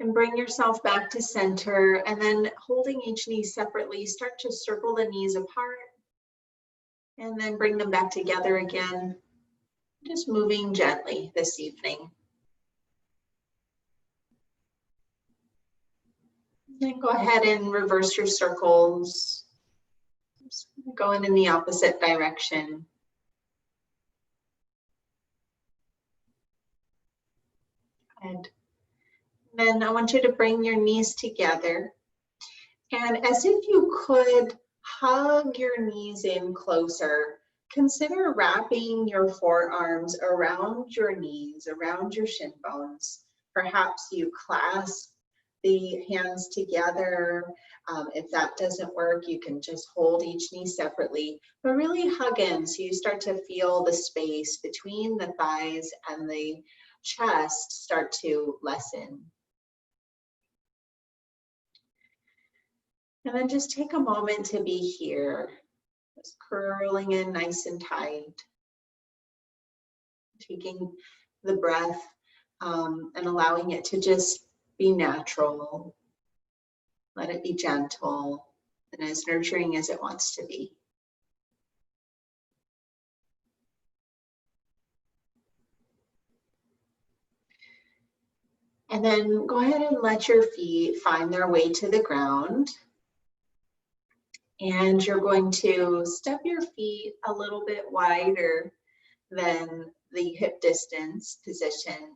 And bring yourself back to center, and then holding each knee separately, start to circle the knees apart and then bring them back together again, just moving gently this evening. Then go ahead and reverse your circles, just going in the opposite direction. And then I want you to bring your knees together, and as if you could hug your knees in closer, consider wrapping your forearms around your knees, around your shin bones. Perhaps you clasp the hands together. If that doesn't work, you can just hold each knee separately, but really hug in so you start to feel the space between the thighs and the chest start to lessen. And then just take a moment to be here, just curling in nice and tight, taking the breath and allowing it to just be natural. Let it be gentle and as nurturing as it wants to be. And then go ahead and let your feet find their way to the ground. And you're going to step your feet a little bit wider than the hip distance position.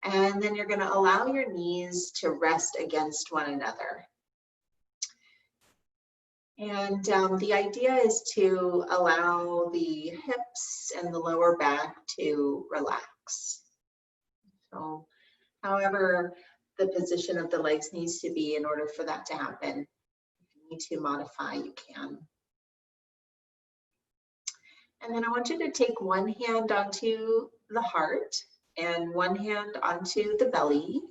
And then you're going to allow your knees to rest against one another. And the idea is to allow the hips and the lower back to relax. So however the position of the legs needs to be in order for that to happen, if you need to modify, you can. And then I want you to take one hand onto the heart and one hand onto the belly.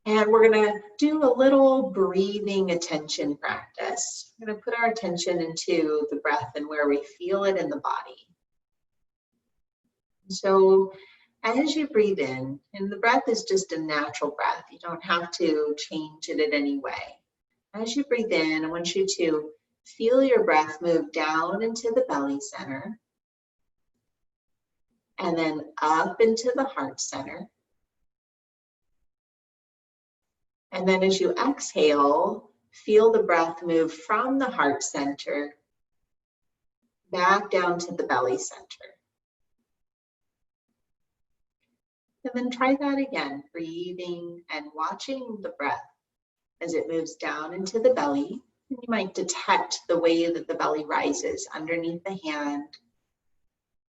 And we're going to do a little breathing attention practice. We're going to put our attention into the breath and where we feel it in the body. So as you breathe in, and the breath is just a natural breath, you don't have to change it in any way. As you breathe in, I want you to feel your breath move down into the belly center, and then up into the heart center. And then as you exhale, feel the breath move from the heart center back down to the belly center. And then try that again, breathing and watching the breath as it moves down into the belly. And you might detect the way that the belly rises underneath the hand.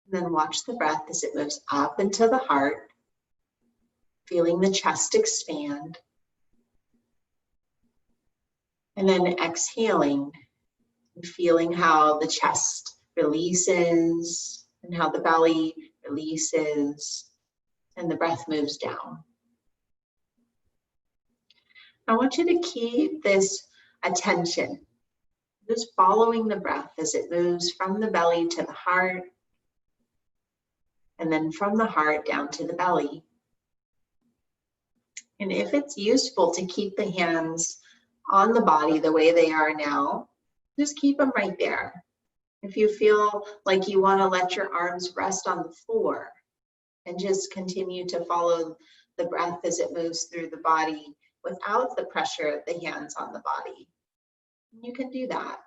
And then watch the breath as it moves up into the heart, feeling the chest expand. And then exhaling and feeling how the chest releases and how the belly releases and the breath moves down. I want you to keep this attention, just following the breath as it moves from the belly to the heart, and then from the heart down to the belly. And if it's useful to keep the hands on the body the way they are now, just keep them right there. If you feel like you want to let your arms rest on the floor and just continue to follow the breath as it moves through the body without the pressure of the hands on the body, you can do that.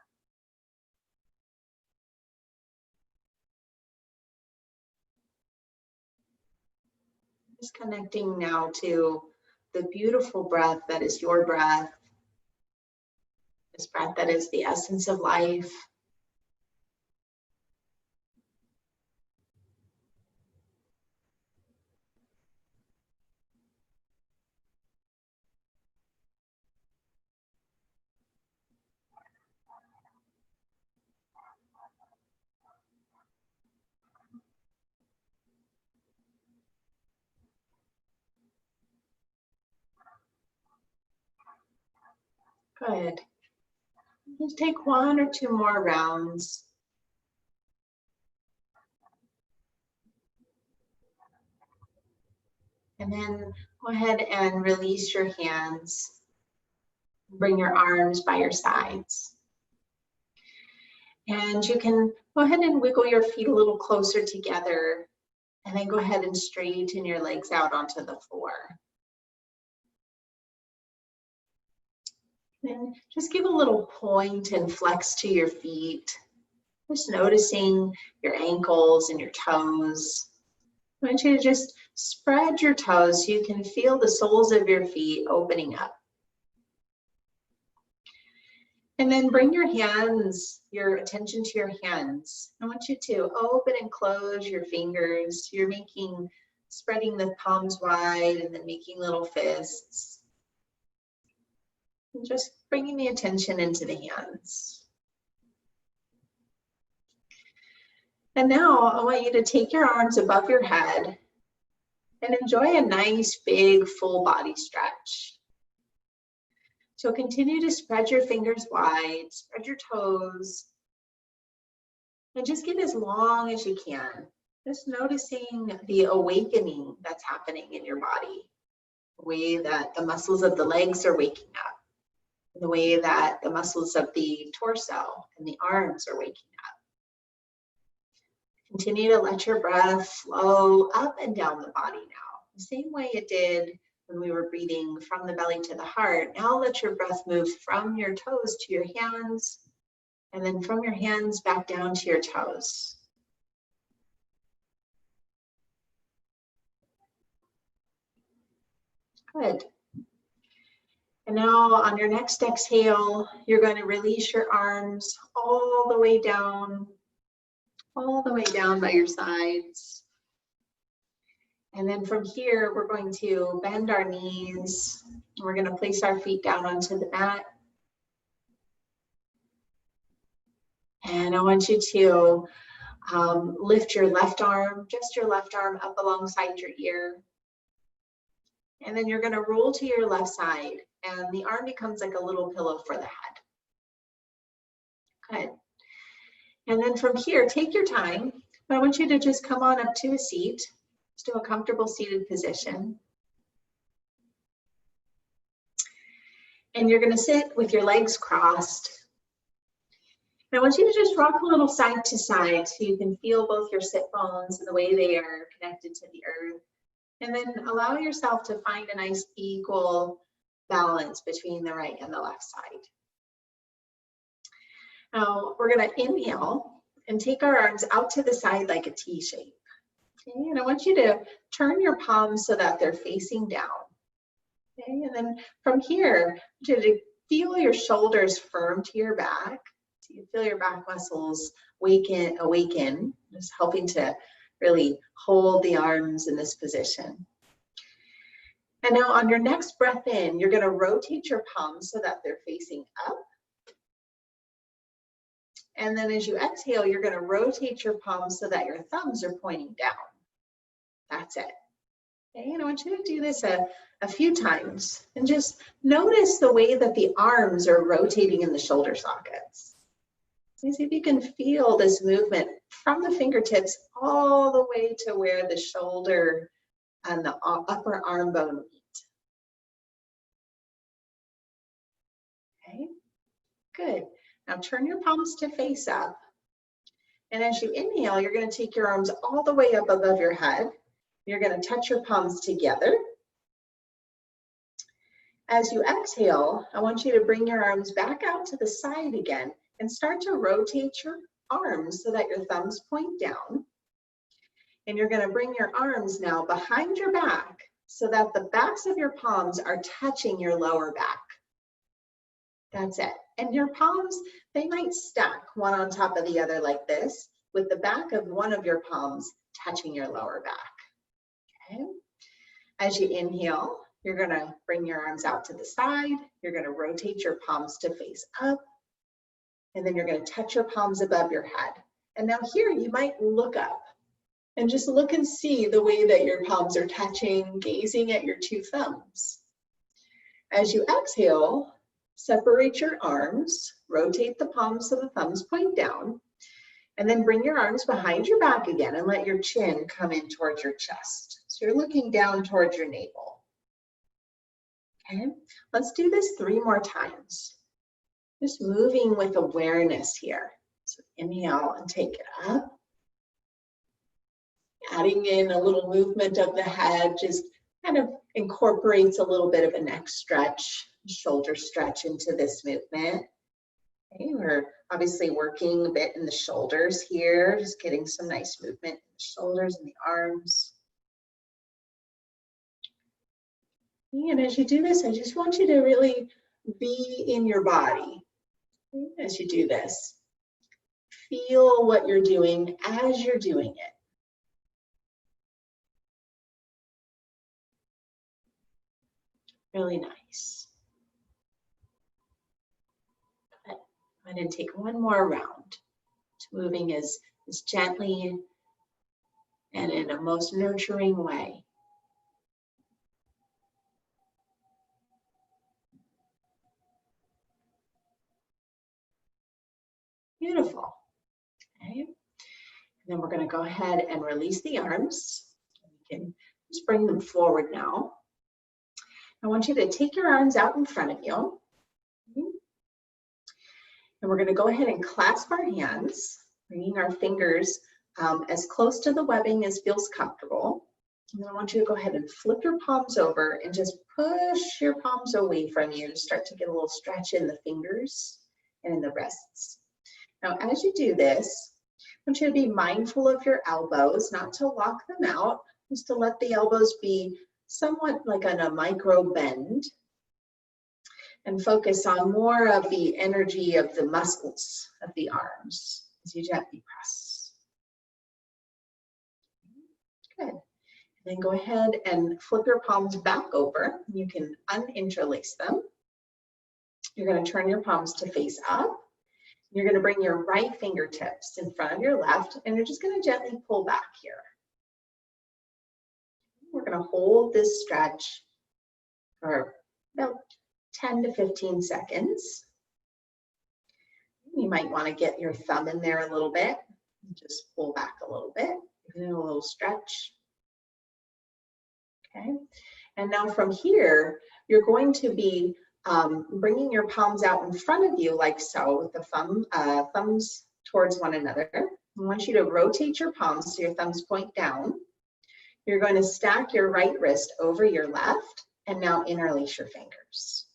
Just connecting now to the beautiful breath that is your breath, this breath that is the essence of life. Good. Just take one or two more rounds. And then go ahead and release your hands. Bring your arms by your sides. And you can go ahead and wiggle your feet a little closer together, and then go ahead and straighten your legs out onto the floor. Then just give a little point and flex to your feet. Just noticing your ankles and your toes. I want you to just spread your toes so you can feel the soles of your feet opening up. And then bring your hands, your attention to your hands. I want you to open and close your fingers. You're spreading the palms wide and then making little fists. And just bringing the attention into the hands. And now I want you to take your arms above your head and enjoy a nice big full body stretch. So continue to spread your fingers wide, spread your toes, and just get as long as you can. Just noticing the awakening that's happening in your body, the way that the muscles of the legs are waking up, the way that the muscles of the torso and the arms are waking up. Continue to let your breath flow up and down the body now, the same way it did when we were breathing from the belly to the heart. Now let your breath move from your toes to your hands, and then from your hands back down to your toes. Good. And now on your next exhale, you're going to release your arms all the way down by your sides. And then from here, we're going to bend our knees. We're going to place our feet down onto the mat. And I want you to lift your left arm, just your left arm up alongside your ear. And then you're going to roll to your left side, and the arm becomes like a little pillow for the head. Good. And then from here, take your time. But I want you to just come on up to a seat. To a comfortable seated position. And you're going to sit with your legs crossed. And I want you to just rock a little side to side so you can feel both your sit bones and the way they are connected to the earth. And then allow yourself to find a nice equal balance between the right and the left side. Now we're going to inhale and take our arms out to the side like a T shape. Okay, and I want you to turn your palms so that they're facing down. Okay, and then from here, to feel your shoulders firm to your back. So you feel your back muscles awaken, just helping to really hold the arms in this position. And now on your next breath in, you're going to rotate your palms so that they're facing up. And then as you exhale, you're going to rotate your palms so that your thumbs are pointing down. That's it. Okay, and I want you to do this a few times and just notice the way that the arms are rotating in the shoulder sockets. See if you can feel this movement from the fingertips all the way to where the shoulder and the upper arm bone meet. Okay, good. Now turn your palms to face up. And as you inhale, you're going to take your arms all the way up above your head. You're going to touch your palms together. As you exhale, I want you to bring your arms back out to the side again and start to rotate your arms so that your thumbs point down. And you're going to bring your arms now behind your back so that the backs of your palms are touching your lower back. That's it. And your palms, they might stack one on top of the other like this, with the back of one of your palms touching your lower back. Okay. As you inhale, you're going to bring your arms out to the side. You're going to rotate your palms to face up. And then you're going to touch your palms above your head. And now here you might look up and just look and see the way that your palms are touching, gazing at your two thumbs. As you exhale, separate your arms, rotate the palms so the thumbs point down, and then bring your arms behind your back again and let your chin come in towards your chest. So you're looking down towards your navel. Okay, let's do this 3 more times. Just moving with awareness here. So inhale and take it up. Adding in a little movement of the head, just kind of incorporates a little bit of a neck stretch, shoulder stretch into this movement. Okay, we're obviously working a bit in the shoulders here, just getting some nice movement in the shoulders and the arms. And as you do this, I just want you to really be in your body as you do this. Feel what you're doing as you're doing it. Really nice. Good. Go ahead and take one more round. Just moving as gently and in a most nurturing way. Beautiful. Okay. And then we're going to go ahead and release the arms. You can just bring them forward now. I want you to take your arms out in front of you. And we're going to go ahead and clasp our hands, bringing our fingers as close to the webbing as feels comfortable. And then I want you to go ahead and flip your palms over and just push your palms away from you to start to get a little stretch in the fingers and in the wrists. Now, as you do this, I want you to be mindful of your elbows, not to lock them out, just to let the elbows be somewhat like on a micro bend, and focus on more of the energy of the muscles of the arms as you gently press. Good. And then go ahead and flip your palms back over. You can uninterlace them. You're going to turn your palms to face up. You're going to bring your right fingertips in front of your left, and you're just going to gently pull back here. We're going to hold this stretch for about 10 to 15 seconds. You might want to get your thumb in there a little bit. Just pull back a little bit. Give it a little stretch. Okay. And now from here, you're going to be bringing your palms out in front of you like so, with the thumbs towards one another. I want you to rotate your palms so your thumbs point down. You're going to stack your right wrist over your left and now interlace your fingers.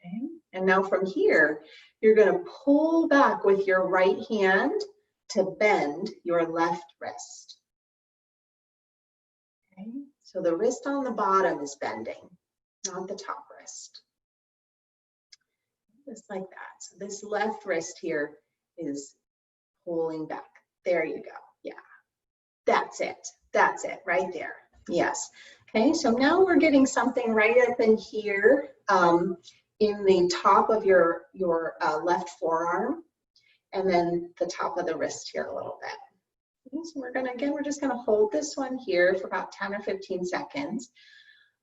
Okay. And now from here, you're going to pull back with your right hand to bend your left wrist. Okay. So the wrist on the bottom is bending, not the top wrist. Just like that. So this left wrist here is pulling back. There you go. Yeah. That's it. That's it right there. Yes. Okay. So now we're getting something right up in here in the top of your left forearm, and then the top of the wrist here a little bit. Okay, so we're just going to hold this one here for about 10 or 15 seconds.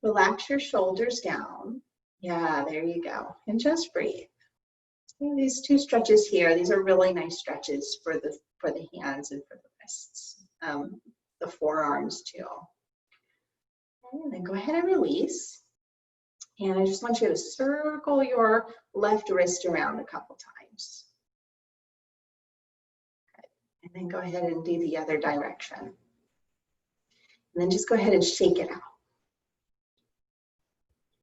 Relax your shoulders down. Yeah, there you go. And just breathe. These 2 stretches here, these are really nice stretches for the hands and for the wrists, the forearms too. Okay, and then go ahead and release. And I just want you to circle your left wrist around a couple times. Okay. And then go ahead and do the other direction. And then just go ahead and shake it out.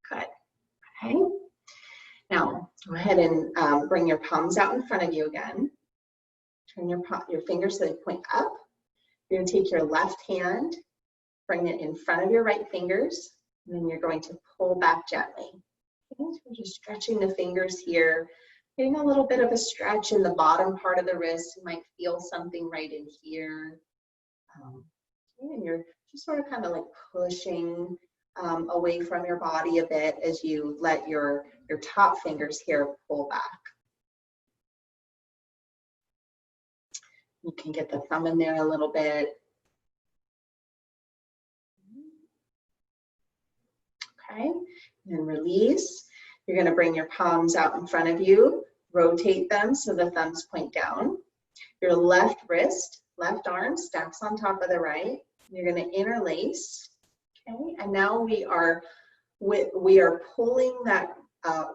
Good. Okay. Now, go ahead and bring your palms out in front of you again. Turn your fingers so they point up. You're going to take your left hand, bring it in front of your right fingers, and then you're going to pull back gently. Okay, so we're just stretching the fingers here, getting a little bit of a stretch in the bottom part of the wrist. You might feel something right in here. And you're just sort of kind of like pushing away from your body a bit as you let your top fingers here pull back. You can get the thumb in there a little bit. Okay, and then release. You're going to bring your palms out in front of you, rotate them so the thumbs point down. Your left wrist, left arm stacks on top of the right. You're going to interlace. Okay, and now we are pulling that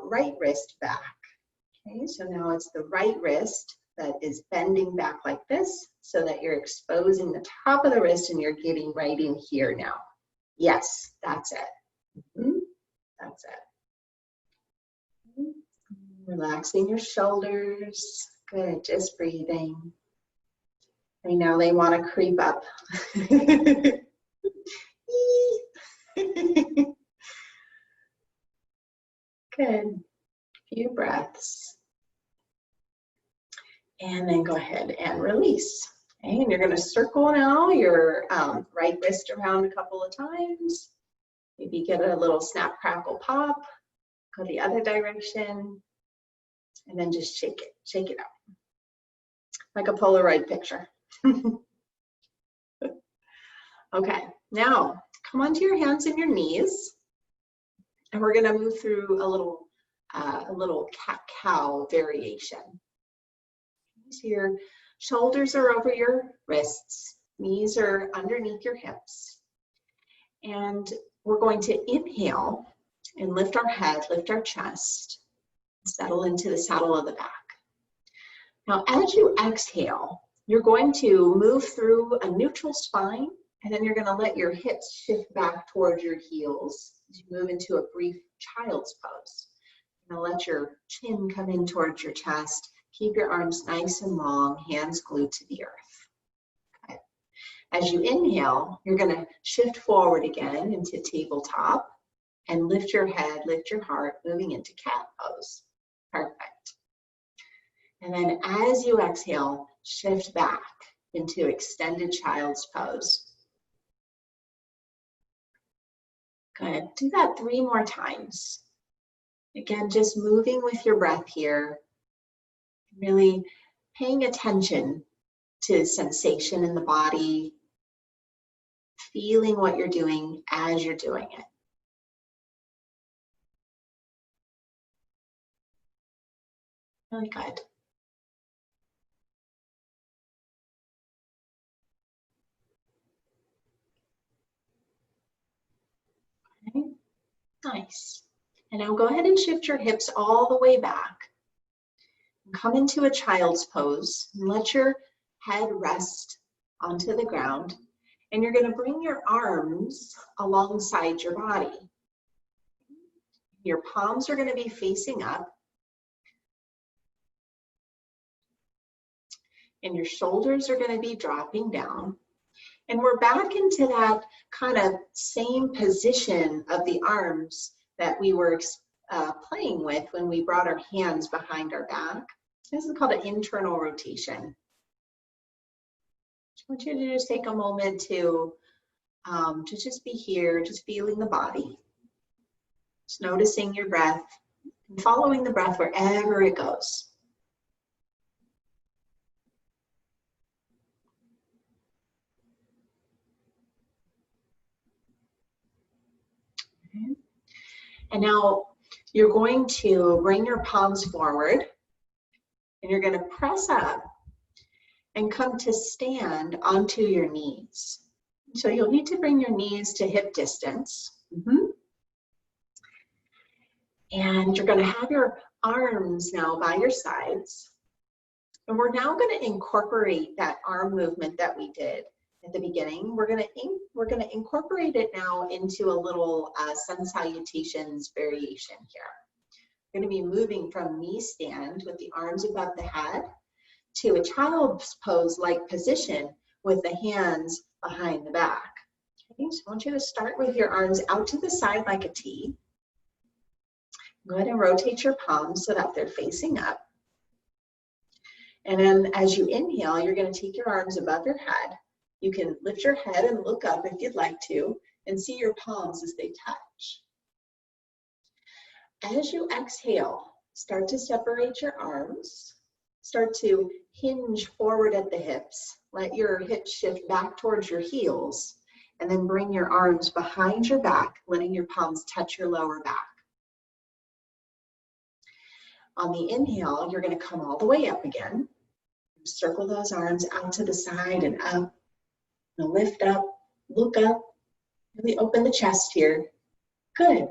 right wrist back. Okay, so now it's the right wrist that is bending back like this so that you're exposing the top of the wrist and you're getting right in here now. Yes, that's it. That's it. Relaxing your shoulders. Good, just breathing. And now they want to creep up. Good. Few breaths. And then go ahead and release. Okay, and you're going to circle now your right wrist around a couple of times. Maybe get a little snap, crackle, pop. Go the other direction. And then just shake it up. Like a Polaroid picture. Okay, now come onto your hands and your knees. And we're going to move through a little cat-cow variation. So your shoulders are over your wrists, knees are underneath your hips. And we're going to inhale and lift our head, lift our chest, settle into the saddle of the back. Now, as you exhale, you're going to move through a neutral spine, and then you're going to let your hips shift back towards your heels as you move into a brief child's pose. You're going to let your chin come in towards your chest. Keep your arms nice and long, hands glued to the earth. Okay. As you inhale, you're going to shift forward again into tabletop and lift your head, lift your heart, moving into cat pose. Perfect. And then as you exhale, shift back into extended child's pose. Good. Do that 3 more times. Again, just moving with your breath here. Really paying attention to sensation in the body, feeling what you're doing as you're doing it. Really good. Okay. Nice. And now go ahead and shift your hips all the way back. Come into a child's pose and let your head rest onto the ground. And you're going to bring your arms alongside your body. Your palms are going to be facing up. And your shoulders are going to be dropping down. And we're back into that kind of same position of the arms that we were playing with when we brought our hands behind our back. This is called an internal rotation. I want you to just take a moment to just be here, just feeling the body. Just noticing your breath and following the breath wherever it goes. Okay. And now you're going to bring your palms forward and you're going to press up and come to stand onto your knees. So you'll need to bring your knees to hip distance. And you're going to have your arms now by your sides. And we're now going to incorporate that arm movement that we did at the beginning. We're going to incorporate it now into a little sun salutations variation here. We're going to be moving from knee stand with the arms above the head to a child's pose-like position with the hands behind the back. Okay, so I want you to start with your arms out to the side like a T. Go ahead and rotate your palms so that they're facing up. And then as you inhale, you're going to take your arms above your head. You can lift your head and look up if you'd like to and see your palms as they touch. As you exhale, start to separate your arms. Start to hinge forward at the hips. Let your hips shift back towards your heels. And then bring your arms behind your back, letting your palms touch your lower back. On the inhale, you're going to come all the way up again. Circle those arms out to the side and up. Now lift up, look up, Really open the chest here. Good.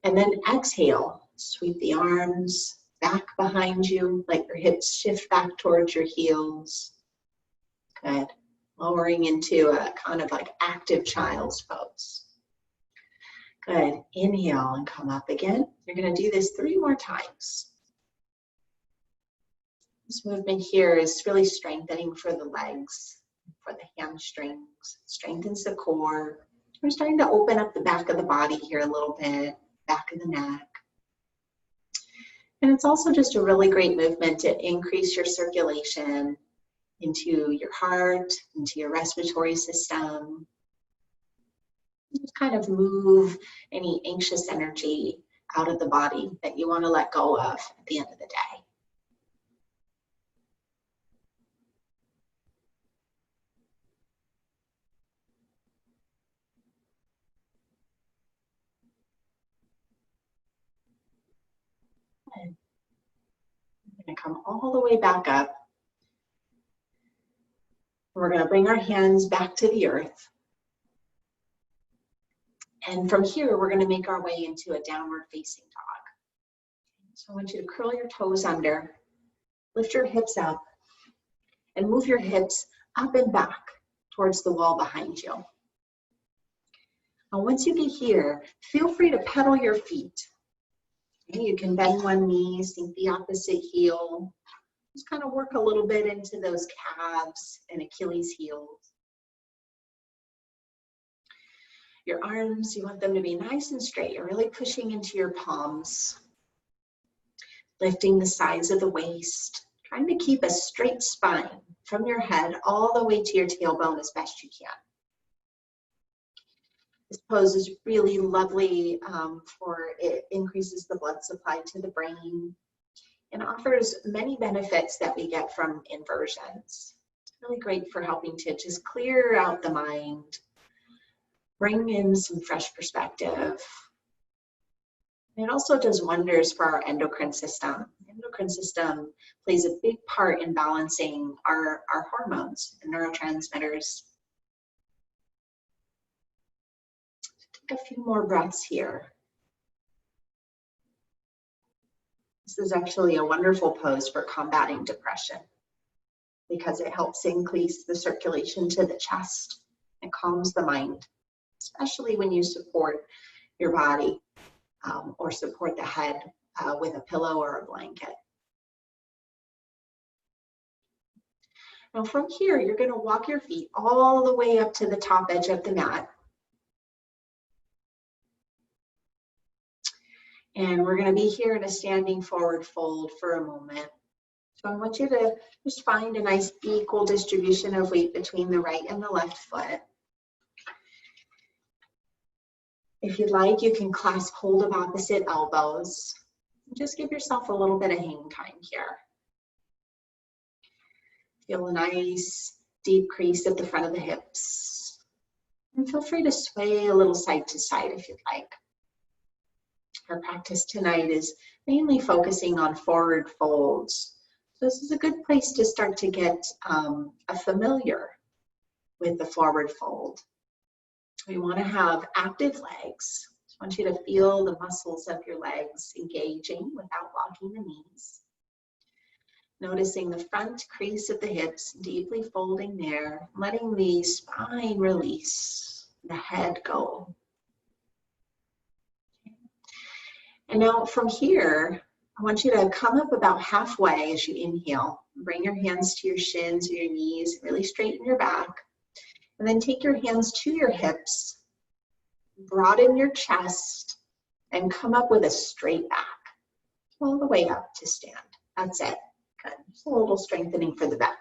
And then exhale. Sweep the arms back behind you. Let your hips shift back towards your heels. Good. Lowering into a kind of like active child's pose. Good. Inhale and come up again. You're going to do this 3 more times. This movement here is really strengthening for the legs, for the hamstrings. Strengthens the core. We're starting to open up the back of the body here a little bit, back of the neck. And it's also just a really great movement to increase your circulation into your heart, into your respiratory system. Just kind of move any anxious energy out of the body that you want to let go of at the end of the day. And we're going to come all the way back up. We're going to bring our hands back to the earth. And from here, we're going to make our way into a downward facing dog. So I want you to curl your toes under, lift your hips up, and move your hips up and back towards the wall behind you. Now, once you get here, feel free to pedal your feet. Okay, you can bend one knee, sink the opposite heel. Just kind of work a little bit into those calves and Achilles heels. Your arms, you want them to be nice and straight. You're really pushing into your palms, lifting the sides of the waist, trying to keep a straight spine from your head all the way to your tailbone as best you can. This pose is really lovely for it increases the blood supply to the brain and offers many benefits that we get from inversions. It's really great for helping to just clear out the mind, bring in some fresh perspective. It also does wonders for our endocrine system. The endocrine system plays a big part in balancing our hormones and neurotransmitters. Take a few more breaths here. This is actually a wonderful pose for combating depression because it helps increase the circulation to the chest and calms the mind, especially when you support your body or support the head with a pillow or a blanket. Now from here, you're going to walk your feet all the way up to the top edge of the mat. And we're going to be here in a standing forward fold for a moment. So I want you to just find a nice equal distribution of weight between the right and the left foot. If you'd like, you can clasp hold of opposite elbows. Just give yourself a little bit of hang time here. Feel a nice deep crease at the front of the hips. And feel free to sway a little side to side if you'd like. Our practice tonight is mainly focusing on forward folds. So this is a good place to start to get familiar with the forward fold. We want to have active legs. I want you to feel the muscles of your legs engaging without locking the knees. Noticing the front crease of the hips deeply folding there, letting the spine release, the head go. And now from here, I want you to come up about halfway as you inhale. Bring your hands to your shins or your knees, really straighten your back. And then take your hands to your hips, broaden your chest, and come up with a straight back. All the way up to stand. That's it. Good. Just a little strengthening for the back.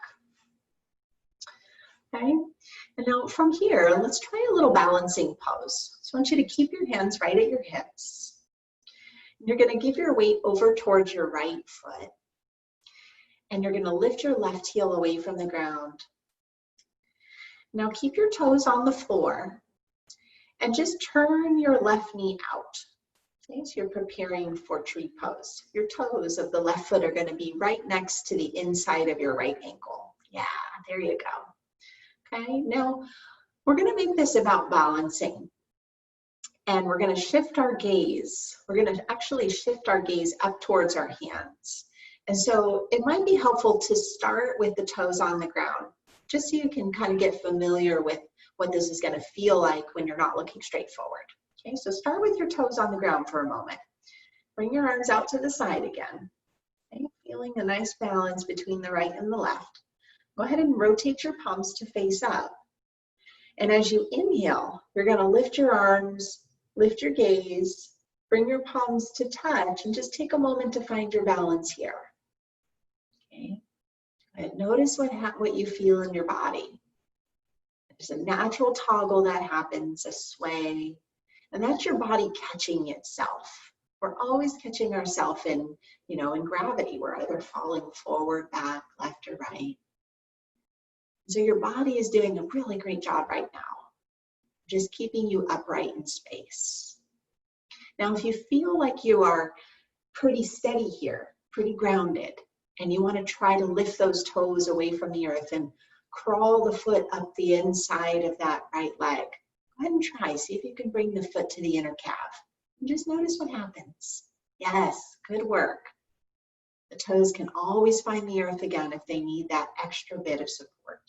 Okay. And now from here, let's try a little balancing pose. So I want you to keep your hands right at your hips. You're going to give your weight over towards your right foot. And you're going to lift your left heel away from the ground. Now keep your toes on the floor and just turn your left knee out. Okay, so you're preparing for tree pose. Your toes of the left foot are going to be right next to the inside of your right ankle. Yeah, there you go. Okay, now we're going to make this about balancing. And we're going to shift our gaze. We're going to actually shift our gaze up towards our hands. And so it might be helpful to start with the toes on the ground, just so you can kind of get familiar with what this is going to feel like when you're not looking straight forward. Okay, so start with your toes on the ground for a moment. Bring your arms out to the side again. Okay, feeling a nice balance between the right and the left. Go ahead and rotate your palms to face up. And as you inhale, you're going to lift your arms, lift your gaze, bring your palms to touch, and just take a moment to find your balance here. Okay. And notice what you feel in your body. There's a natural toggle that happens, a sway, and that's your body catching itself. We're always catching ourselves in gravity. We're either falling forward, back, left, or right. So your body is doing a really great job right now, just keeping you upright in space. Now, if you feel like you are pretty steady here, pretty grounded, and you want to try to lift those toes away from the earth and crawl the foot up the inside of that right leg, go ahead and try. See if you can bring the foot to the inner calf. And just notice what happens. Yes, good work. The toes can always find the earth again if they need that extra bit of support.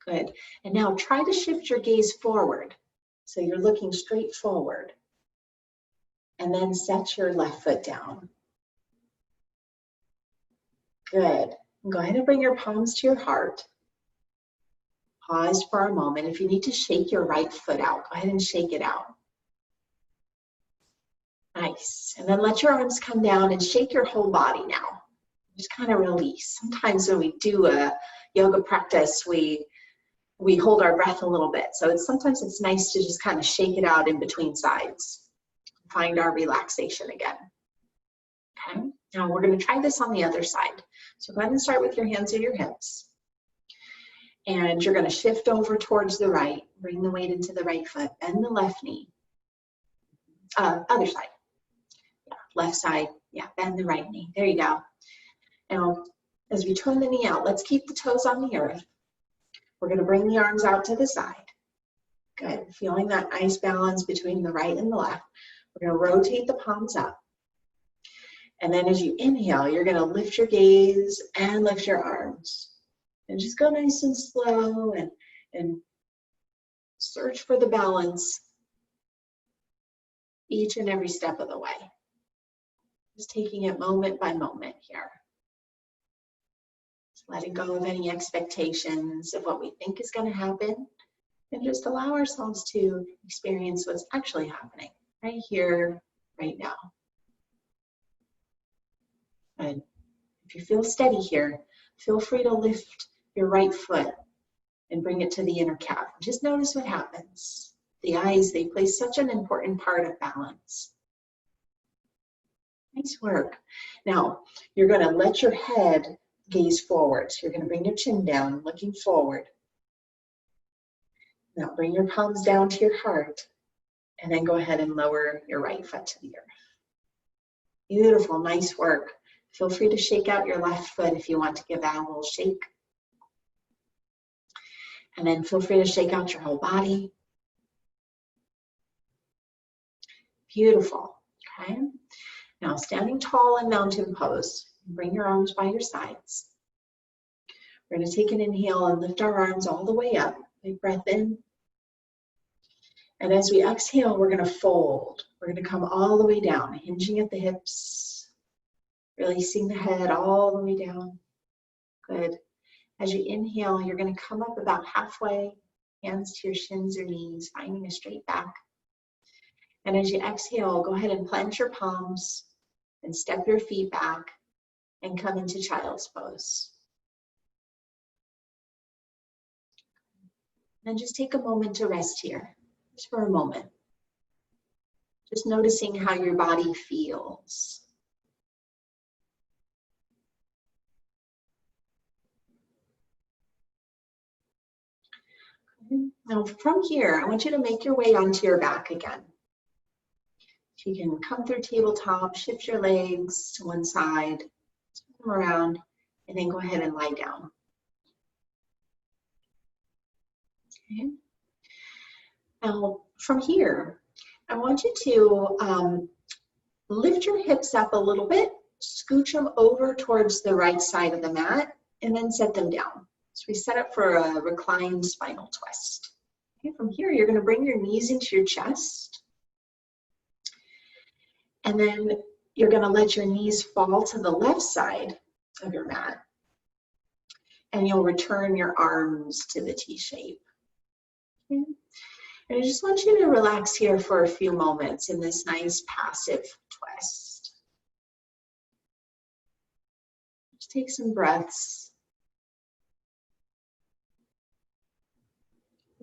Good. And now try to shift your gaze forward. So you're looking straight forward. And then set your left foot down. Good. Go ahead and bring your palms to your heart. Pause for a moment. If you need to shake your right foot out, go ahead and shake it out. Nice. And then let your arms come down and shake your whole body now. Just kind of release. Sometimes when we do a yoga practice, we hold our breath a little bit. So sometimes it's nice to just kind of shake it out in between sides. Find our relaxation again. Okay. Now we're going to try this on the other side. So go ahead and start with your hands at your hips. And you're going to shift over towards the right. Bring the weight into the right foot. Bend the left knee. Other side. Yeah, left side. Yeah, bend the right knee. There you go. Now, as we turn the knee out, let's keep the toes on the earth. We're going to bring the arms out to the side. Good. Feeling that nice balance between the right and the left. We're going to rotate the palms up. And then as you inhale, you're going to lift your gaze and lift your arms. And just go nice and slow and search for the balance each and every step of the way. Just taking it moment by moment here. Just letting go of any expectations of what we think is going to happen. And just allow ourselves to experience what's actually happening right here, right now. And if you feel steady here, feel free to lift your right foot and bring it to the inner calf. Just notice what happens. The eyes, they play such an important part of balance. Nice work. Now, you're going to let your head gaze forward. So you're going to bring your chin down, looking forward. Now, bring your palms down to your heart, and then go ahead and lower your right foot to the earth. Beautiful, nice work. Feel free to shake out your left foot if you want to give that a little shake. And then feel free to shake out your whole body. Beautiful, okay? Now standing tall in mountain pose, bring your arms by your sides. We're gonna take an inhale and lift our arms all the way up. Big breath in. And as we exhale, we're gonna fold. We're gonna come all the way down, hinging at the hips, releasing the head all the way down. Good. As you inhale, you're going to come up about halfway, hands to your shins or knees, finding a straight back. And as you exhale, go ahead and plant your palms and step your feet back and come into child's pose. And just take a moment to rest here, just for a moment. Just noticing how your body feels. Now from here, I want you to make your way onto your back again. If you can come through tabletop, shift your legs to one side, turn them around, and then go ahead and lie down. Okay. Now, from here, I want you to lift your hips up a little bit, scooch them over towards the right side of the mat, and then set them down. So we set up for a reclined spinal twist. Okay, from here, you're going to bring your knees into your chest, and then you're going to let your knees fall to the left side of your mat, and you'll return your arms to the T shape. Okay. And I just want you to relax here for a few moments in this nice passive twist. Just take some breaths.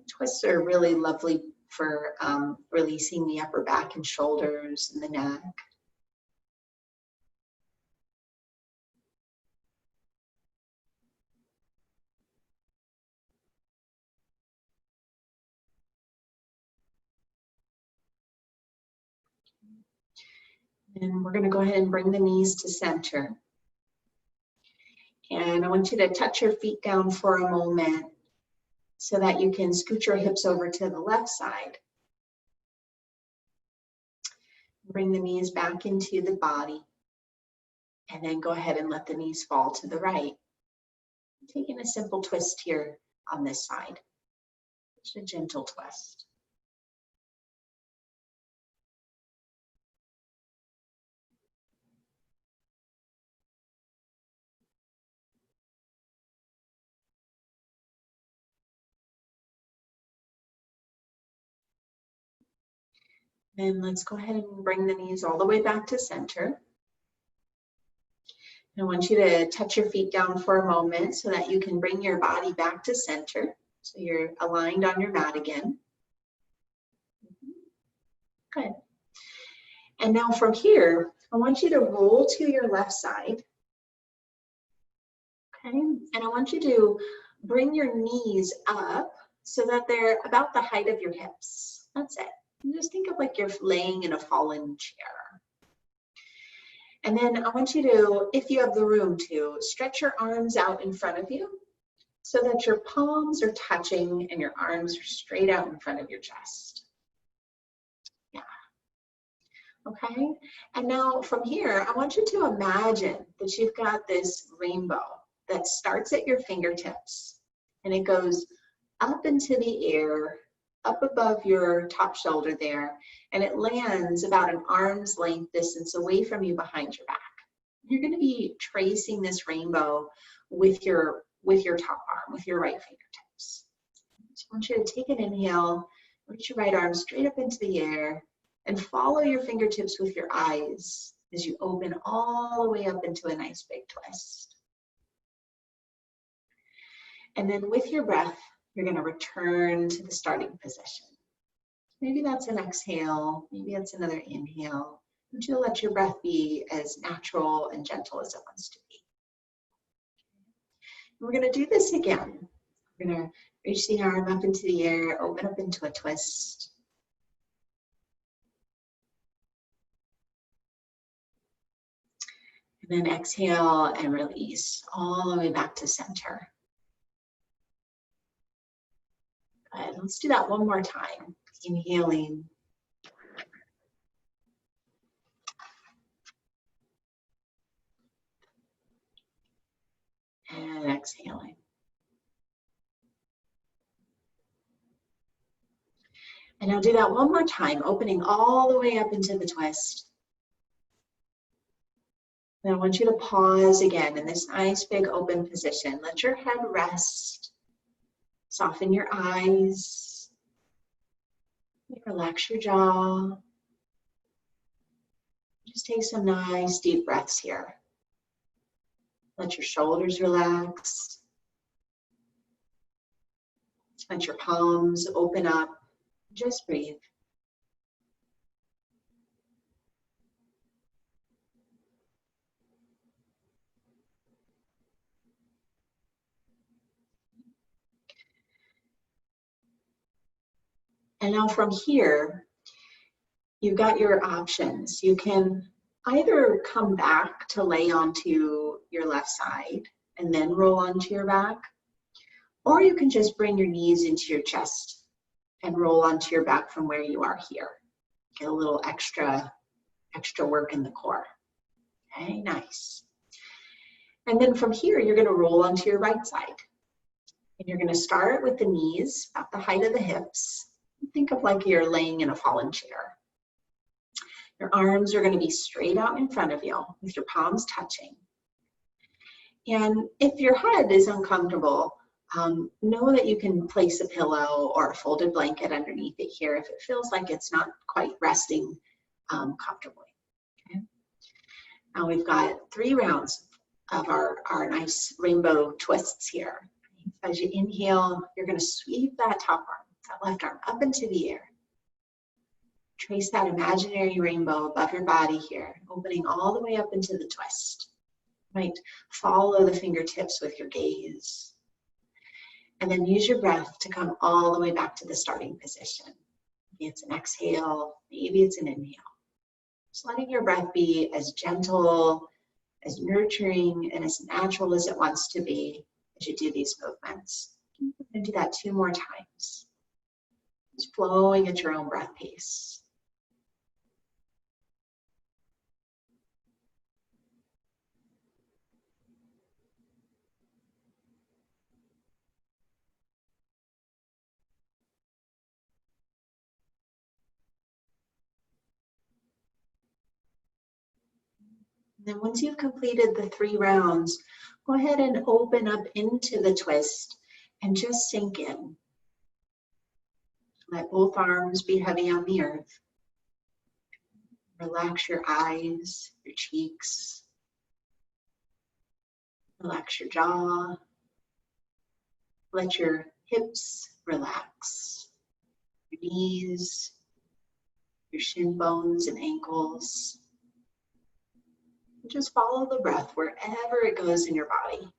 Twists are really lovely for releasing the upper back and shoulders and the neck. And we're going to go ahead and bring the knees to center. And I want you to touch your feet down for a moment so that you can scoot your hips over to the left side. Bring the knees back into the body. And then go ahead and let the knees fall to the right. Taking a simple twist here on this side. Just a gentle twist. And let's go ahead and bring the knees all the way back to center. I want you to touch your feet down for a moment so that you can bring your body back to center. So you're aligned on your mat again. Good. And now from here, I want you to roll to your left side. Okay. And I want you to bring your knees up so that they're about the height of your hips. That's it. And just think of like you're laying in a fallen chair. And then I want you to, if you have the room to, stretch your arms out in front of you so that your palms are touching and your arms are straight out in front of your chest. Yeah. Okay. And now from here, I want you to imagine that you've got this rainbow that starts at your fingertips and it goes up into the air, up above your top shoulder there, and it lands about an arm's length distance away from you behind your back. You're going to be tracing this rainbow with your top arm, with your right fingertips. So I want you to take an inhale, reach your right arm straight up into the air, and follow your fingertips with your eyes as you open all the way up into a nice big twist. And then with your breath, you're going to return to the starting position. Maybe that's an exhale, maybe it's another inhale. But you'll let your breath be as natural and gentle as it wants to be. We're going to do this again. We're going to reach the arm up into the air, open up into a twist. And then exhale and release all the way back to center. Good. Let's do that one more time. Inhaling. And exhaling. And now do that one more time, opening all the way up into the twist. And I want you to pause again in this nice big open position. Let your head rest. Soften your eyes. Relax your jaw. Just take some nice deep breaths here. Let your shoulders relax. Let your palms open up. Just breathe. And now from here, you've got your options. You can either come back to lay onto your left side and then roll onto your back, or you can just bring your knees into your chest and roll onto your back from where you are here. Get a little extra work in the core. Okay, nice. And then from here, you're gonna roll onto your right side. And you're gonna start with the knees about the height of the hips. Think of like you're laying in a fallen chair. Your arms are gonna be straight out in front of you with your palms touching. And if your head is uncomfortable, know that you can place a pillow or a folded blanket underneath it here if it feels like it's not quite resting comfortably. Okay? Now we've got 3 rounds of our nice rainbow twists here. As you inhale, you're going to sweep that top arm, that left arm up into the air. Trace that imaginary rainbow above your body here, opening all the way up into the twist. Right? Follow the fingertips with your gaze. And then use your breath to come all the way back to the starting position. Maybe it's an exhale, maybe it's an inhale. Just letting your breath be as gentle, as nurturing, and as natural as it wants to be as you do these movements. We're going to do that 2 more times. Just flowing at your own breath pace. And then once you've completed the 3 rounds, go ahead and open up into the twist and just sink in. Let both arms be heavy on the earth. Relax your eyes, your cheeks. Relax your jaw. Let your hips relax. Your knees, your shin bones and ankles. Just follow the breath wherever it goes in your body. And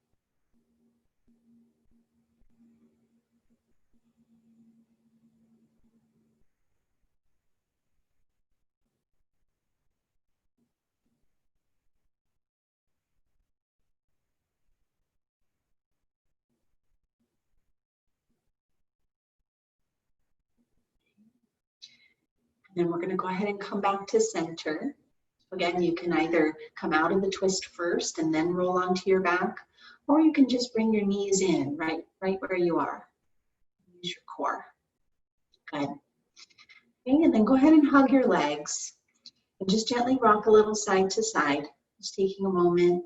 then we're going to go ahead and come back to center. Again, you can either come out of the twist first and then roll onto your back, or you can just bring your knees in right where you are. Use your core. Good. Okay, and then go ahead and hug your legs and just gently rock a little side to side. Just taking a moment.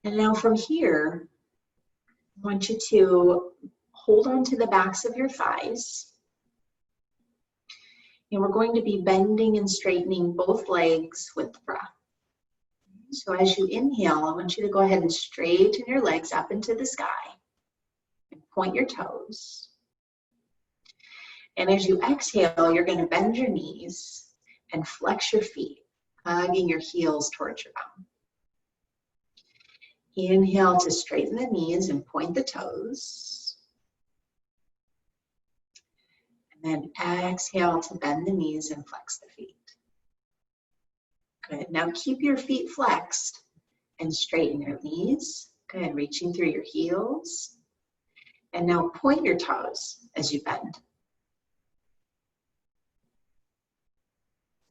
And now from here, I want you to hold on to the backs of your thighs. And we're going to be bending and straightening both legs with the breath. So as you inhale, I want you to go ahead and straighten your legs up into the sky and point your toes. And as you exhale, you're going to bend your knees and flex your feet, hugging your heels towards your bum. Inhale to straighten the knees and point the toes. And then exhale to bend the knees and flex the feet. Good. Now keep your feet flexed and straighten your knees. Good. Reaching through your heels. And now point your toes as you bend.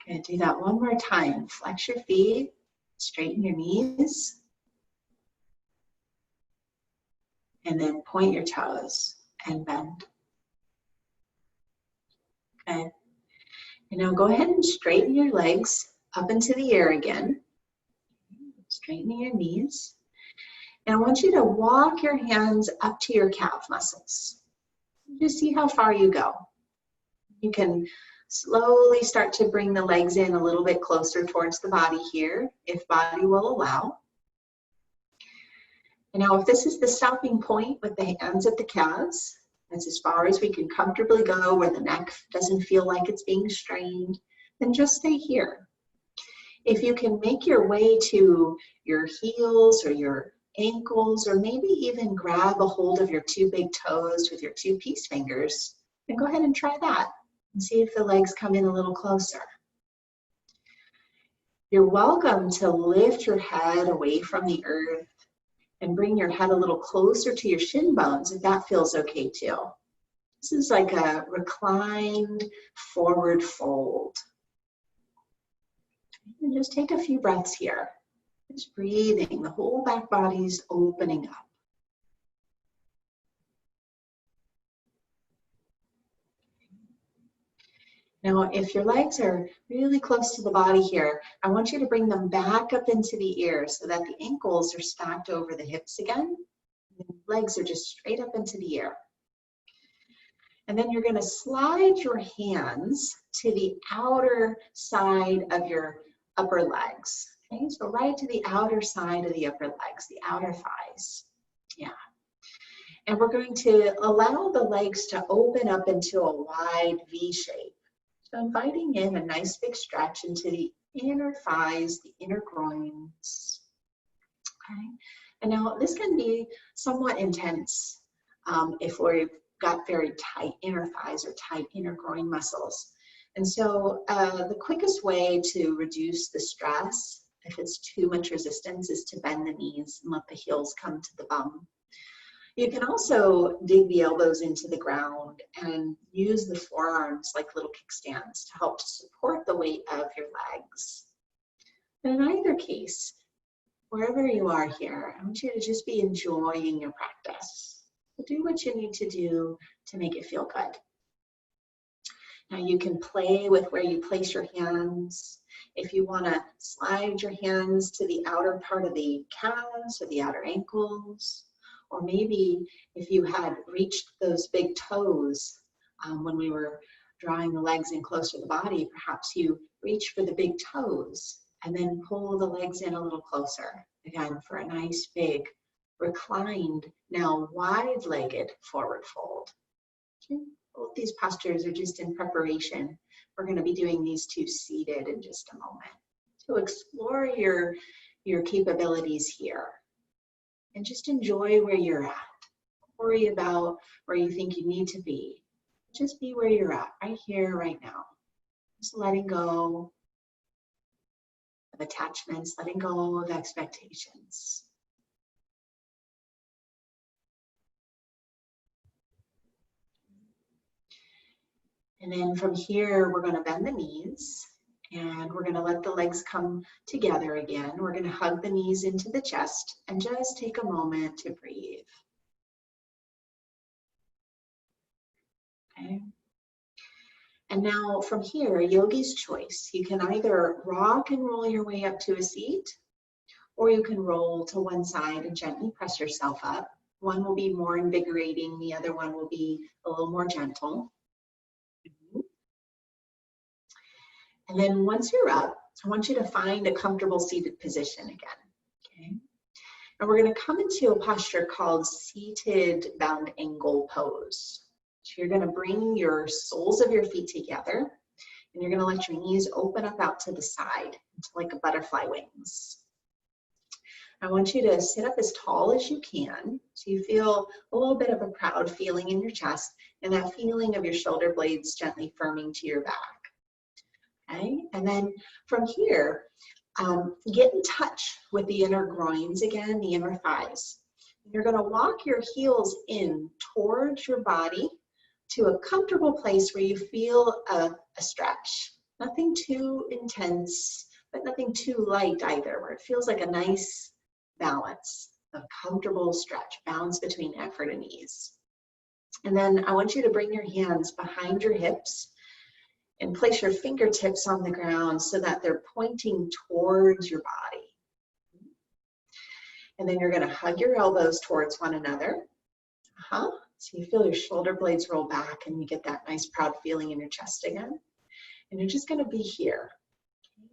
Good. Do that one more time. Flex your feet, straighten your knees. And then point your toes and bend. Okay. And now go ahead and straighten your legs up into the air again. Straightening your knees. And I want you to walk your hands up to your calf muscles. Just see how far you go. You can slowly start to bring the legs in a little bit closer towards the body here, if body will allow. And now if this is the stopping point with the hands at the calves, that's as far as we can comfortably go where the neck doesn't feel like it's being strained, then just stay here. If you can make your way to your heels or your ankles, or maybe even grab a hold of your 2 big toes with your 2 peace fingers, then go ahead and try that and see if the legs come in a little closer. You're welcome to lift your head away from the earth And bring your head a little closer to your shin bones if that feels okay too. This is like a reclined forward fold. And just take a few breaths here. Just breathing, the whole back body's opening up. Now, if your legs are really close to the body here, I want you to bring them back up into the ears so that the ankles are stacked over the hips again. The legs are just straight up into the ear. And then you're going to slide your hands to the outer side of your upper legs. Okay, so right to the outer side of the upper legs, the outer thighs. Yeah. And we're going to allow the legs to open up into a wide V shape. So inviting in a nice big stretch into the inner thighs, the inner groins. Okay. And now this can be somewhat intense if we've got very tight inner thighs or tight inner groin muscles. And so the quickest way to reduce the stress, if it's too much resistance, is to bend the knees and let the heels come to the bum. You can also dig the elbows into the ground and use the forearms like little kickstands to help to support the weight of your legs. But in either case, wherever you are here, I want you to just be enjoying your practice. Do what you need to do to make it feel good. Now you can play with where you place your hands. If you want to slide your hands to the outer part of the calves or the outer ankles, or maybe if you had reached those big toes when we were drawing the legs in closer to the body, perhaps you reach for the big toes and then pull the legs in a little closer, again, for a nice big reclined, now wide-legged forward fold. Okay. Both these postures are just in preparation. We're going to be doing these two seated in just a moment. So explore your capabilities here and just enjoy where you're at. Don't worry about where you think you need to be. Just be where you're at, right here, right now. Just letting go of attachments, letting go of expectations. And then from here, we're going to bend the knees and we're going to let the legs come together again. We're going to hug the knees into the chest and just take a moment to breathe. Okay. And now from here, yogi's choice. You can either rock and roll your way up to a seat, or you can roll to one side and gently press yourself up. One will be more invigorating, the other one will be a little more gentle. And then once you're up, I want you to find a comfortable seated position again. Okay. And we're going to come into a posture called seated bound angle pose. So you're going to bring your soles of your feet together and you're going to let your knees open up out to the side into like a butterfly wings. I want you to sit up as tall as you can so you feel a little bit of a proud feeling in your chest and that feeling of your shoulder blades gently firming to your back. Okay, and then from here, get in touch with the inner groins again, the inner thighs. You're going to walk your heels in towards your body to a comfortable place where you feel a stretch. Nothing too intense, but nothing too light either, where it feels like a nice balance, a comfortable stretch, balance between effort and ease. And then I want you to bring your hands behind your hips and place your fingertips on the ground so that they're pointing towards your body. And then you're going to hug your elbows towards one another. So you feel your shoulder blades roll back and you get that nice proud feeling in your chest again. And you're just going to be here.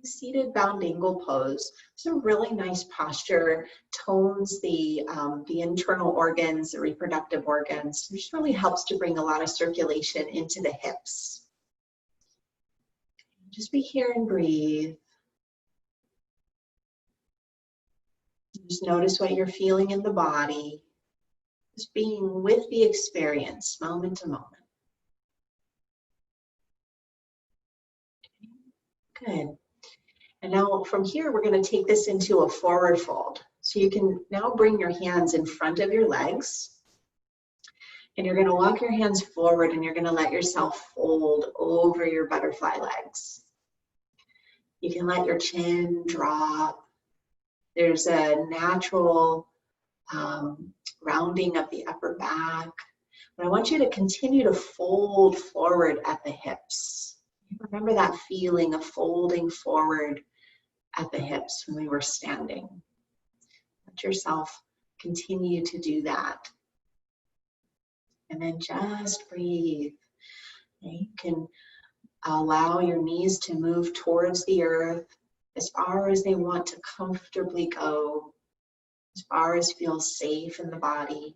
Seated bound angle pose. It's a really nice posture, tones the internal organs, the reproductive organs. It just really helps to bring a lot of circulation into the hips. Just be here and breathe. Just notice what you're feeling in the body. Just being with the experience, moment to moment. Good. And now from here, we're going to take this into a forward fold. So you can now bring your hands in front of your legs, and you're going to walk your hands forward, and you're going to let yourself fold over your butterfly legs. You can let your chin drop. There's a natural rounding of the upper back. But I want you to continue to fold forward at the hips. Remember that feeling of folding forward at the hips when we were standing. Let yourself continue to do that. And then just breathe. You can allow your knees to move towards the earth as far as they want to comfortably go, as far as feels safe in the body.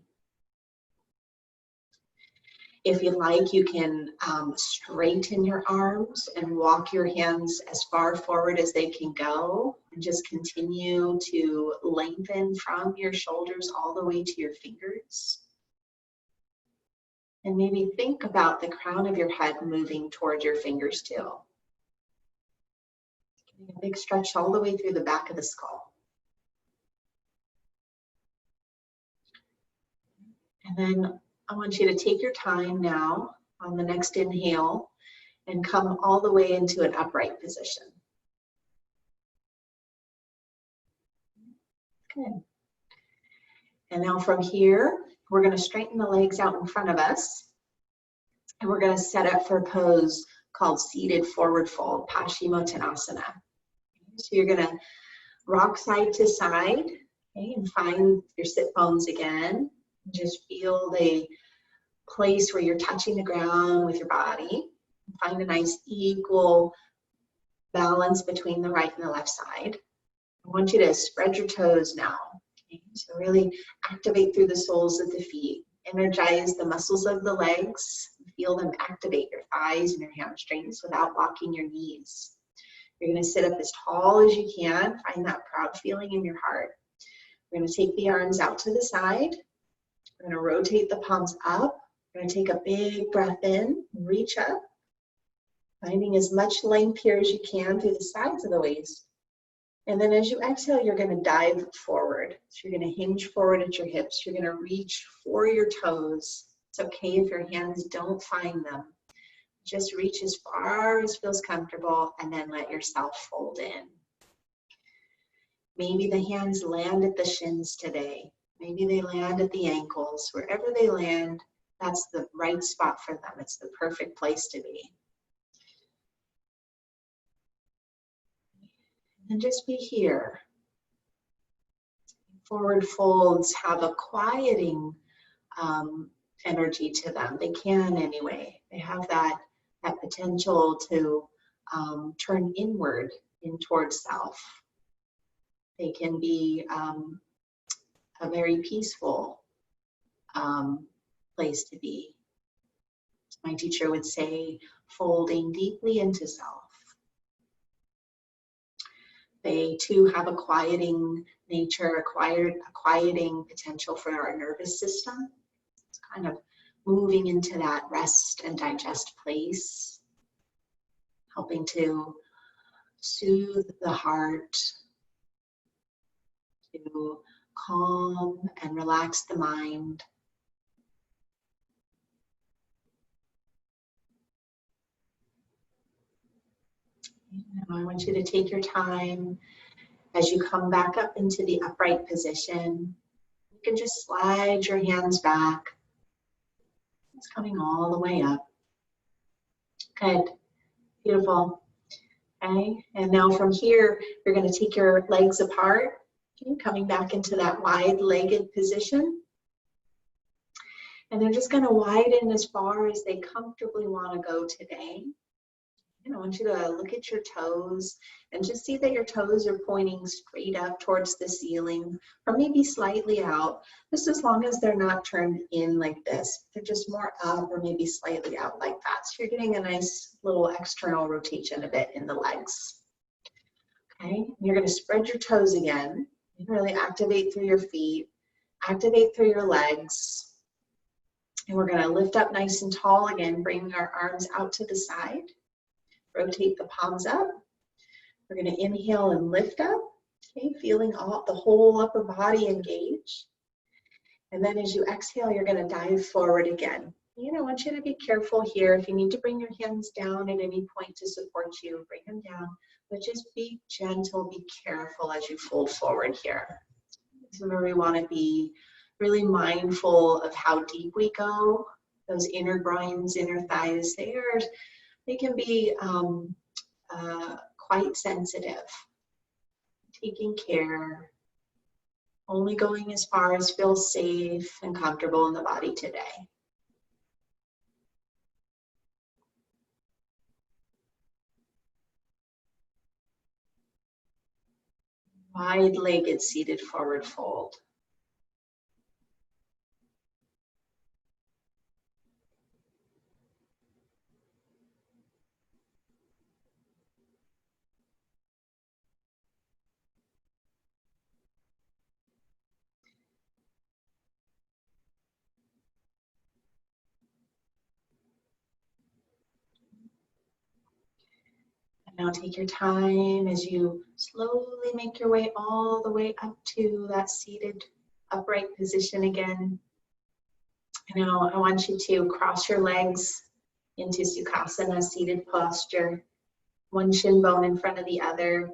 If you like, you can straighten your arms and walk your hands as far forward as they can go, and just continue to lengthen from your shoulders all the way to your fingers. And maybe think about the crown of your head moving towards your fingers too. Getting a big stretch all the way through the back of the skull. And then I want you to take your time now on the next inhale and come all the way into an upright position. Good. And now from here, we're going to straighten the legs out in front of us. And we're going to set up for a pose called seated forward fold, Paschimottanasana. So you're going to rock side to side, okay, and find your sit bones again. Just feel the place where you're touching the ground with your body. Find a nice equal balance between the right and the left side. I want you to spread your toes now. Okay? So really activate through the soles of the feet. Energize the muscles of the legs. Feel them activate your thighs and your hamstrings without locking your knees. You're going to sit up as tall as you can. Find that proud feeling in your heart. We're going to take the arms out to the side. We're going to rotate the palms up. We're going to take a big breath in, reach up, finding as much length here as you can through the sides of the waist. And then as you exhale, you're going to dive forward. So you're going to hinge forward at your hips. You're going to reach for your toes. It's okay if your hands don't find them. Just reach as far as feels comfortable, and then let yourself fold in. Maybe the hands land at the shins today. Maybe they land at the ankles. Wherever they land, that's the right spot for them. It's the perfect place to be. And just be here. Forward folds have a quieting energy to them. They can anyway. They have that potential to turn inward in towards self. They can be a very peaceful place to be. My teacher would say, folding deeply into self. They too have a quieting nature, a quieting potential for our nervous system. It's kind of moving into that rest and digest place, helping to soothe the heart, to calm and relax the mind. Now I want you to take your time as you come back up into the upright position. You can just slide your hands back. It's coming all the way up. Good. Beautiful. Okay. And now from here, you're going to take your legs apart. Okay. Coming back into that wide-legged position. And they're just going to widen as far as they comfortably want to go today. And I want you to look at your toes and just see that your toes are pointing straight up towards the ceiling or maybe slightly out, just as long as they're not turned in like this. They're just more up or maybe slightly out like that. So you're getting a nice little external rotation a bit in the legs. Okay, and you're going to spread your toes again. You really activate through your feet, activate through your legs. And we're going to lift up nice and tall again, bringing our arms out to the side. Rotate the palms up. We're going to inhale and lift up. Okay, feeling all the whole upper body engage. And then as you exhale, you're going to dive forward again. I want you to be careful here. If you need to bring your hands down at any point to support you, bring them down. But just be gentle, be careful as you fold forward here. This is where we want to be really mindful of how deep we go. Those inner groins, inner thighs, they can be quite sensitive. Taking care, only going as far as feels safe and comfortable in the body today. Wide-legged seated forward fold. Now take your time as you slowly make your way all the way up to that seated upright position again. Now I want you to cross your legs into Sukhasana, seated posture. One shin bone in front of the other.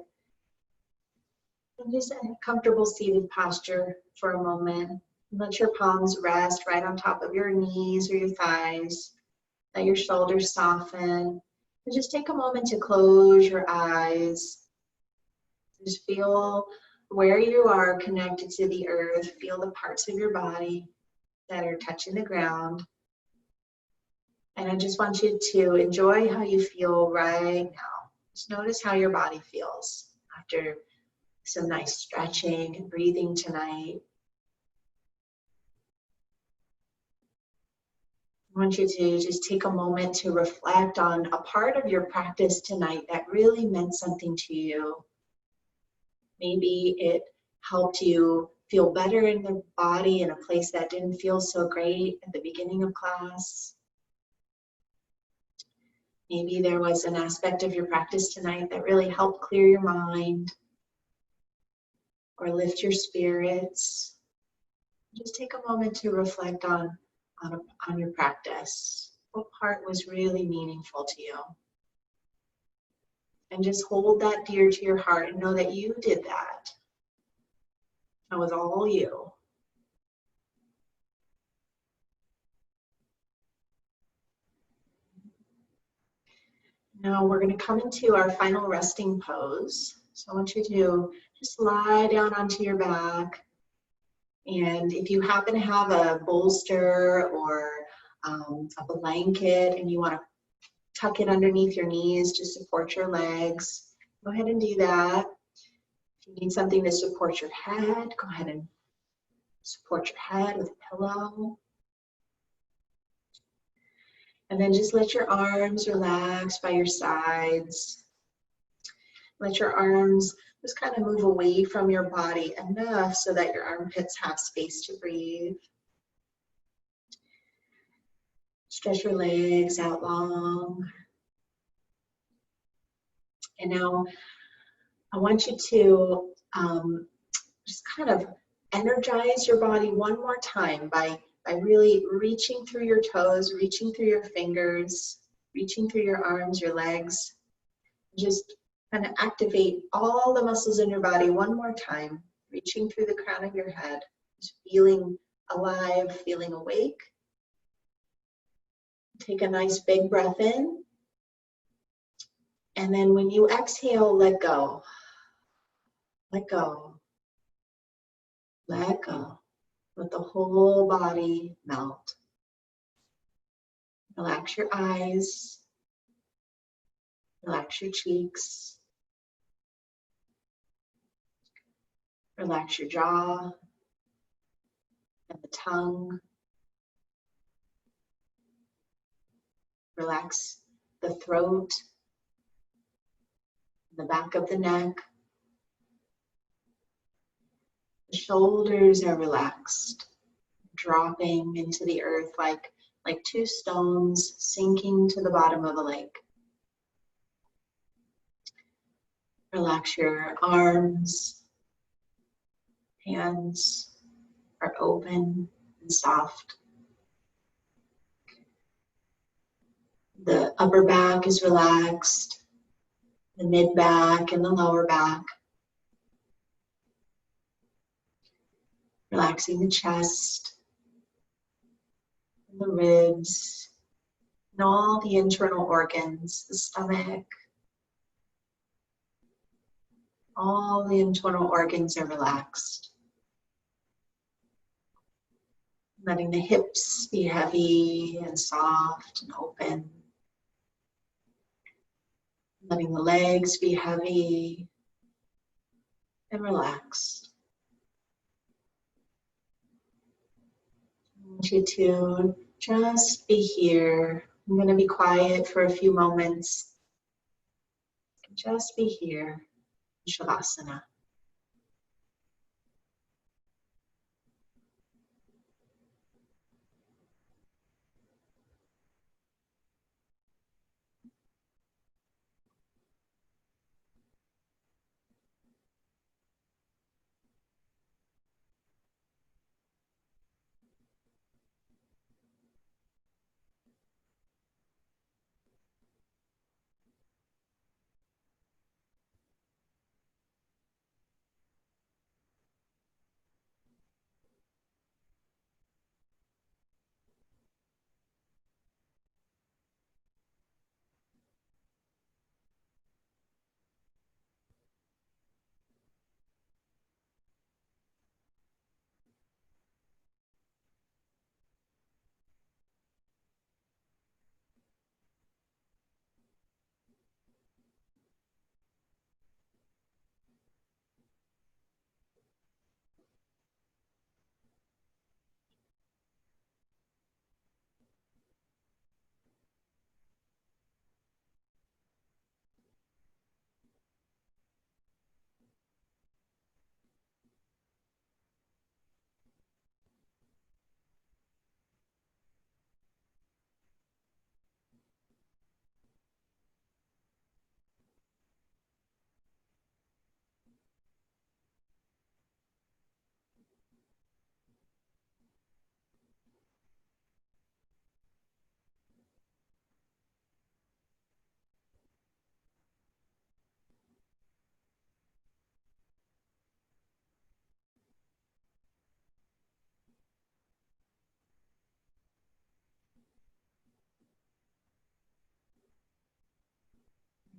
And just a comfortable seated posture for a moment. Let your palms rest right on top of your knees or your thighs. Let your shoulders soften. And just take a moment to close your eyes. Just feel where you are connected to the earth. Feel the parts of your body that are touching the ground. And I just want you to enjoy how you feel right now. Just notice how your body feels after some nice stretching and breathing tonight. I want you to just take a moment to reflect on a part of your practice tonight that really meant something to you. Maybe it helped you feel better in the body in a place that didn't feel so great at the beginning of class. Maybe there was an aspect of your practice tonight that really helped clear your mind or lift your spirits. Just take a moment to reflect on your practice. What part was really meaningful to you? And just hold that dear to your heart and know that you did that. That was all you. Now we're going to come into our final resting pose. So I want you to just lie down onto your back. And if you happen to have a bolster or a blanket and you want to tuck it underneath your knees to support your legs, go ahead and do that. If you need something to support your head, go ahead and support your head with a pillow. And then just let your arms relax by your sides. Let your arms just kind of move away from your body enough so that your armpits have space to breathe. Stretch your legs out long. And now I want you to just kind of energize your body one more time by really reaching through your toes, reaching through your fingers, reaching through your arms, your legs. Just kind of activate all the muscles in your body one more time, reaching through the crown of your head, just feeling alive, feeling awake. Take a nice big breath in. And then when you exhale, let go. Let go. Let go. Let the whole body melt. Relax your eyes. Relax your cheeks. Relax your jaw and the tongue. Relax the throat, the back of the neck. The shoulders are relaxed, dropping into the earth like two stones sinking to the bottom of a lake. Relax your arms, Hands are open and soft. The upper back is relaxed, the mid back and the lower back. Relaxing the chest, and the ribs, and all the internal organs, the stomach. All the internal organs are relaxed. Letting the hips be heavy and soft and open. Letting the legs be heavy and relaxed. I want you to just be here. I'm going to be quiet for a few moments. Just be here in Shavasana.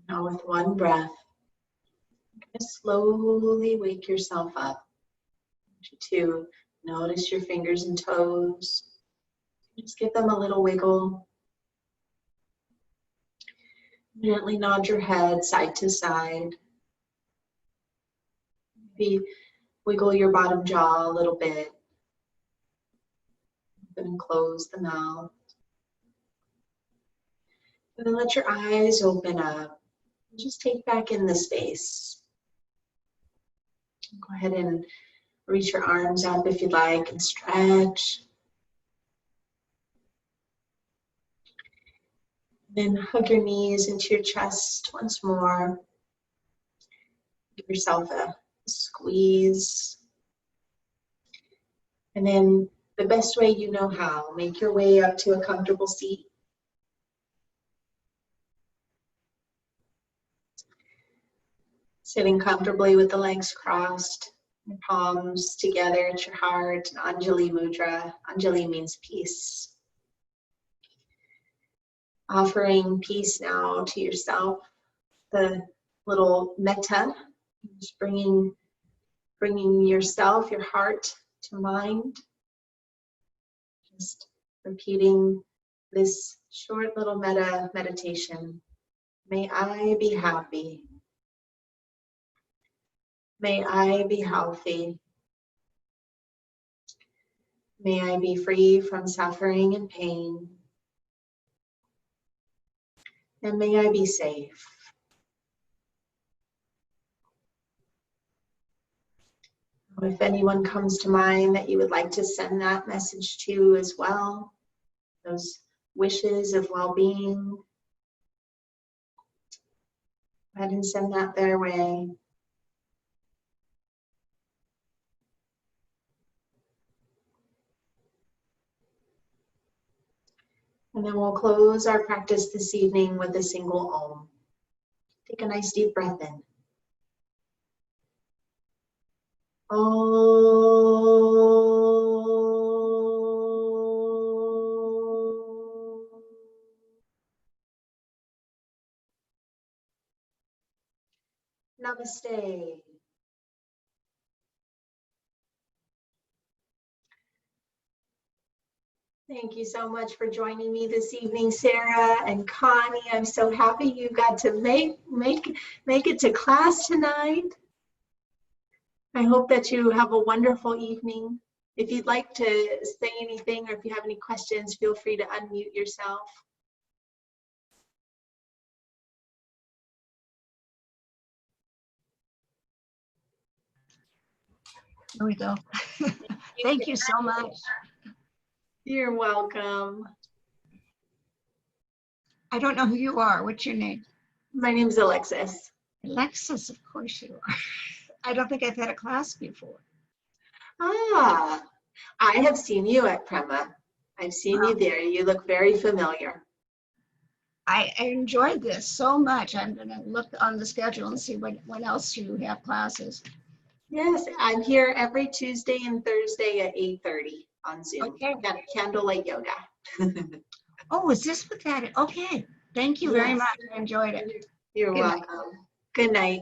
Now with one breath, just slowly wake yourself up. I want you to notice your fingers and toes. Just give them a little wiggle. Gently nod your head side to side. Maybe wiggle your bottom jaw a little bit. Open and close the mouth. And then let your eyes open up. Just take back in the space. Go ahead and reach your arms up if you'd like and stretch. Then hug your knees into your chest once more. Give yourself a squeeze. And then the best way you know how, make your way up to a comfortable seat. Sitting comfortably with the legs crossed, your palms together at your heart, an Anjali mudra. Anjali means peace. Offering peace now to yourself, the little metta, just bringing yourself, your heart to mind. Just repeating this short little meditation. May I be happy. May I be healthy. May I be free from suffering and pain. And may I be safe. If anyone comes to mind that you would like to send that message to as well, those wishes of well-being, go ahead and send that their way. And then we'll close our practice this evening with a single Om. Take a nice deep breath in. Namaste. Thank you so much for joining me this evening, Sarah and Connie. I'm so happy you got to make it to class tonight. I hope that you have a wonderful evening. If you'd like to say anything or if you have any questions, feel free to unmute yourself. There we go. Thank you so much. You're welcome. I don't know who you are. What's your name? My name's Alexis. Alexis, of course you are. I don't think I've had a class before. Ah, I have seen you at Prema. I've seen you there. You look very familiar. I enjoyed this so much. I'm going to look on the schedule and see when else you have classes. Yes, I'm here every Tuesday and Thursday at 8:30 on Zoom. Okay. Candlelight Yoga. Oh, is this what that is? Okay. Thank you very much. I enjoyed it. You're Good night. welcome. Good night.